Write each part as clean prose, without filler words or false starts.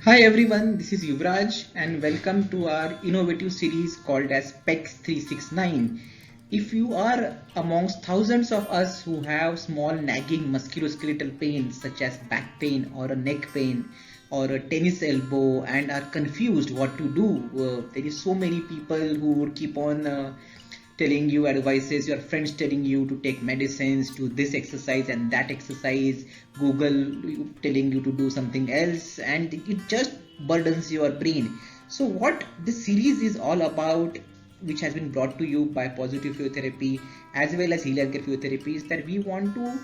Hi everyone, this is Yuvraj and welcome to our innovative series called as PEX 369. If you are amongst thousands of us who have small nagging musculoskeletal pains such as back pain or a neck pain or a tennis elbow and are confused what to do, there is so many people who would keep on telling you advices, your friends telling you to take medicines, do this exercise and that exercise, Google telling you to do something else, and it just burdens your brain. So what this series is all about, which has been brought to you by Positive Physiotherapy as well as Healer Care Physiotherapy, is that we want to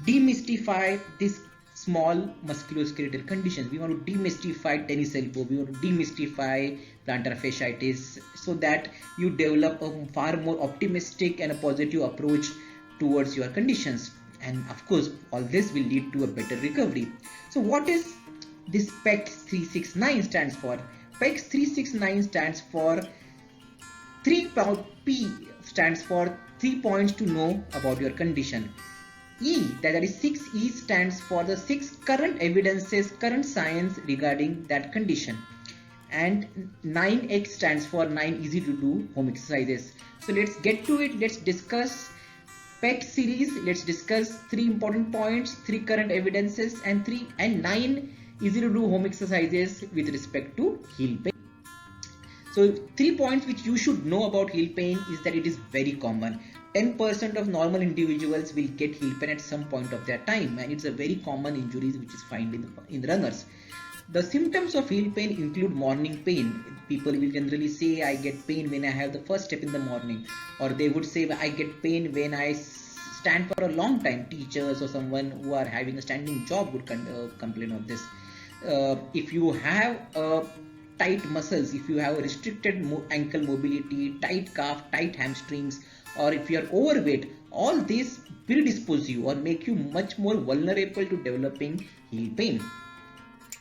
demystify this small musculoskeletal conditions. We want to demystify tennis elbow, we want to demystify plantar fasciitis, so that you develop a far more optimistic and a positive approach towards your conditions, and of course all this will lead to a better recovery. So what is this PEX 369 stands for? PEX 369 stands for 3P stands for 3 points to know about your condition. E, that is 6E, stands for the 6 current evidences, current science regarding that condition. And 9X stands for 9 easy to do home exercises. So let's get to it. Let's discuss PEX series. Let's discuss 3 important points, 3 current evidences and 9 easy to do home exercises with respect to heel pain. So 3 points which you should know about heel pain is that it is very common. 10% of normal individuals will get heel pain at some point of their time, and it's a very common injury which is found in runners. The symptoms of heel pain include morning pain. People will generally say, I get pain when I have the first step in the morning, or they would say, I get pain when I stand for a long time. Teachers or someone who are having a standing job would complain of this. If you have tight muscles, if you have restricted ankle mobility, tight calf, tight hamstrings, or if you are overweight, all these predispose you or make you much more vulnerable to developing heel pain.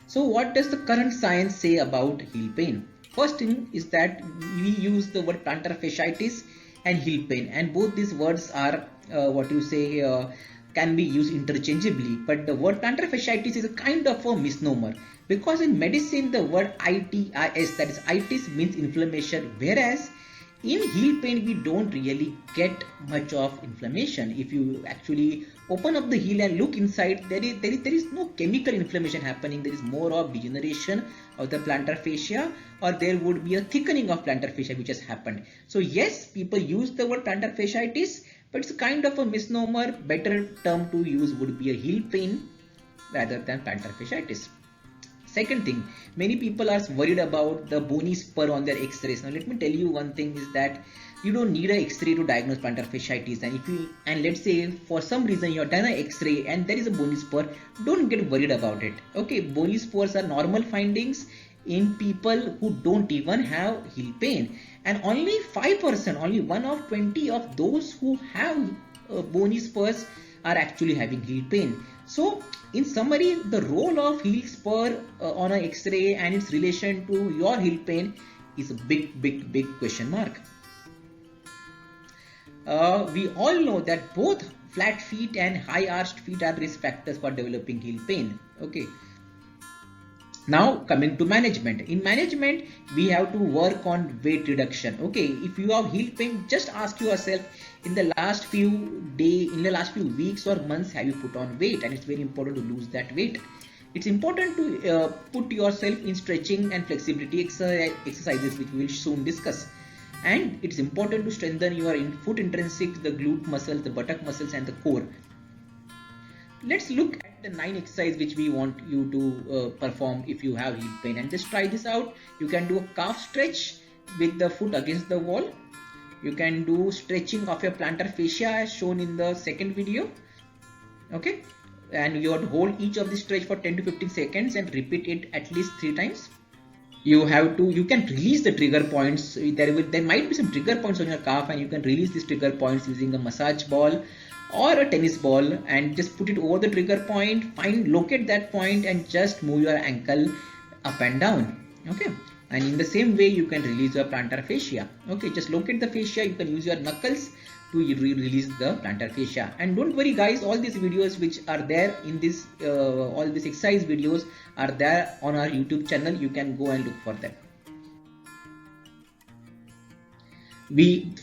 So what does the current science say about heel pain? First thing is that we use the word plantar fasciitis and heel pain, and both these words are can be used interchangeably, but the word plantar fasciitis is a kind of a misnomer, because in medicine the word itis, that is itis, means inflammation, whereas in heel pain we don't really get much of inflammation. If you actually open up the heel and look inside, there is no chemical inflammation happening. There is more of degeneration of the plantar fascia, or there would be a thickening of plantar fascia which has happened. So yes, people use the word plantar fasciitis, but it's kind of a misnomer. Better term to use would be a heel pain rather than plantar fasciitis. Second thing, many people are worried about the bony spur on their x-rays. Now let me tell you one thing is that you don't need an x-ray to diagnose plantar fasciitis, and let's say for some reason you have done an x-ray and there is a bony spur, don't get worried about it. Okay, bony spurs are normal findings in people who don't even have heel pain, and only 5%, only 1 of 20 of those who have bony spurs are actually having heel pain. So in summary, the role of heel spur on an x-ray and its relation to your heel pain is a big question mark. We all know that both flat feet and high arched feet are risk factors for developing heel pain. Okay. Now coming to management. In management, we have to work on weight reduction. Okay, if you have heel pain, just ask yourself, in the last few weeks or months, have you put on weight? And it's very important to lose that weight. It's important to put yourself in stretching and flexibility exercises, which we will soon discuss. And it's important to strengthen your foot intrinsics, the glute muscles, the buttock muscles, and the core. Let's look at the 9 exercise which we want you to perform if you have heel pain, and just try this out. You can do a calf stretch with the foot against the wall. You can do stretching of your plantar fascia as shown in the second video. Okay, and you have to hold each of the stretch for 10 to 15 seconds and repeat it at least 3 times. You can release the trigger points. There might be some trigger points on your calf, and you can release these trigger points using a massage ball or a tennis ball, and just put it over the trigger point, locate that point and just move your ankle up and down. Okay, and in the same way you can release your plantar fascia. Okay, just locate the fascia. You can use your knuckles, to release the plantar fascia. And don't worry guys, all these videos which are there in this all these exercise videos are there on our YouTube channel. You can go and look for them.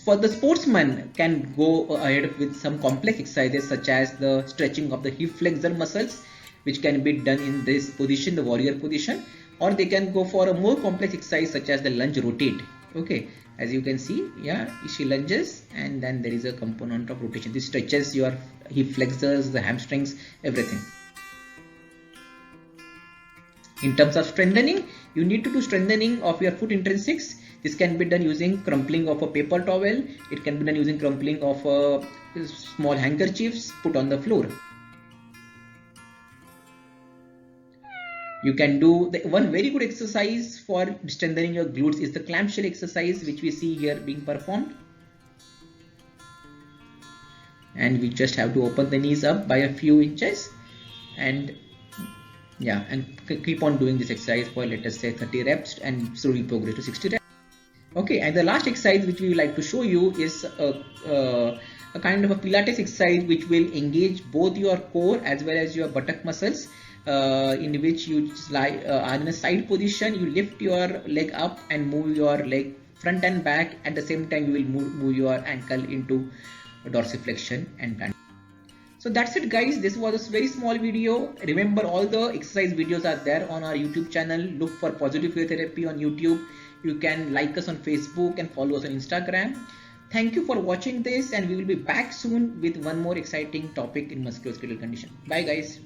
For the sportsman can go ahead with some complex exercises such as the stretching of the hip flexor muscles, which can be done in this position, the warrior position, or they can go for a more complex exercise such as the lunge rotate. Okay, as you can see, yeah, she lunges and then there is a component of rotation. This stretches your hip flexors, the hamstrings, everything. In terms of strengthening, you need to do strengthening of your foot intrinsics. This can be done using crumpling of a paper towel. It can be done using crumpling of small handkerchiefs put on the floor. You can do one very good exercise for strengthening your glutes is the clamshell exercise, which we see here being performed. And we just have to open the knees up by a few inches, and yeah, and keep on doing this exercise for, let us say, 30 reps and slowly progress to 60 reps. Okay, and the last exercise which we would like to show you is a kind of a Pilates exercise which will engage both your core as well as your buttock muscles, in which you lie are in a side position. You lift your leg up and move your leg front and back. At the same time, you will move your ankle into dorsiflexion and plantar. So that's it guys, this was a very small video. Remember, all the exercise videos are there on our YouTube channel. Look for Positive Physiotherapy on YouTube. You can like us on Facebook and follow us on Instagram. Thank you for watching this, and we will be back soon with one more exciting topic in musculoskeletal condition. Bye guys.